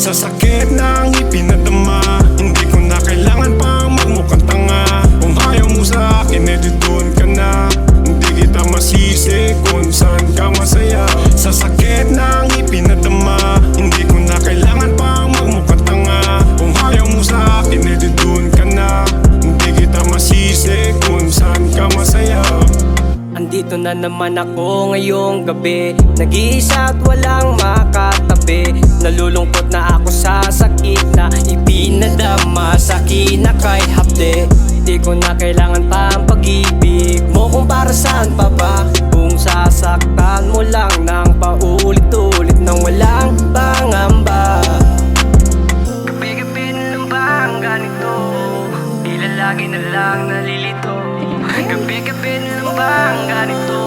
Sa sakit ng ipinadama, hindi ko na kailangan pang magmukhang tanga. Kung ayaw mo sa akin, edi doon ka na. Hindi kita masisi kung saan ka masaya. Sa sakit ng ipinadama, hindi ko na kailangan pang magmukhang tanga. Kung ayaw mo sa akin, edi doon ka na. Hindi kita masisi kung saan ka masaya. Andito na naman ako ngayong gabi, nag-iisa at walang makatabi. Nalulungkot na ako sa sakit na ipinadama sa akin na kay hapde. Di ko na kailangan pa ang pag-ibig mo, kung para saan pa ba? Kung sasaktan mo lang ng paulit-ulit nang walang pangamba. Gabi-gabi na lang ba ang ganito? Tila lagi na lang nalilito. Gabi-gabi na lang ba ang ganito?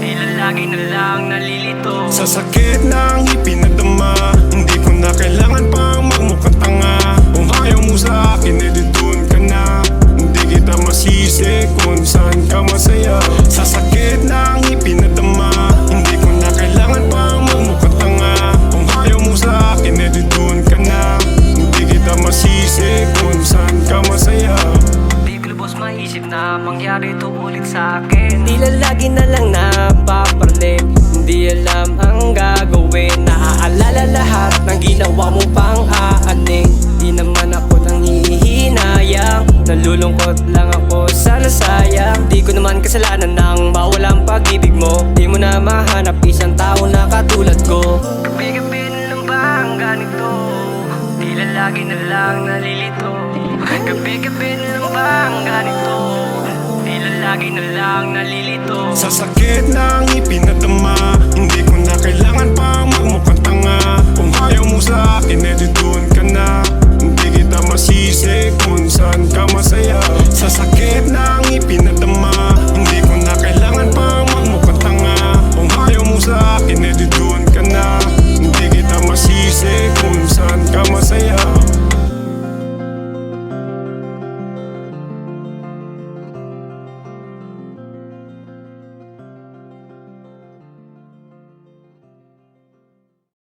Tila lagi na lang nalilito. Sa sakit ng ipinadama, hindi ko na kailangan pang magmukhang tanga. Kung ayaw mo sa akin, edi doon ka na. Hindi kita masisi kung saan ka masaya. Sa sakit ng ipinadama, hindi ko na kailangan pang magmukhang tanga. Kung ayaw mo sa akin, edi doon ka na. Hindi kita masisi kung saan ka masaya. Di ko lubos maisip na mangyari ito ulit sa akin. Tila lagi na lang napaparalik, hindi alam ang gagawin. Naaalala lahat ng ginawa mo pang aaning. Di naman ako nang hihinayang, nalulungkot lang ako sa nasayang. Di ko naman kasalanan nang mawalang pag-ibig mo. Di mo na mahanap isang tao na katulad ko. Gabi-gabi na lang ba ang ganito? Tila lagi na lang nalilito. Gabi-gabi na lang ba ang ganito? Tila lagi na lang nalilito. Sa sakit ng ipinadama, hindi ko na kailangan pang magmukhang tanga. Kung ayaw mo sa akin, edi doon ka na. Hindi kita masisi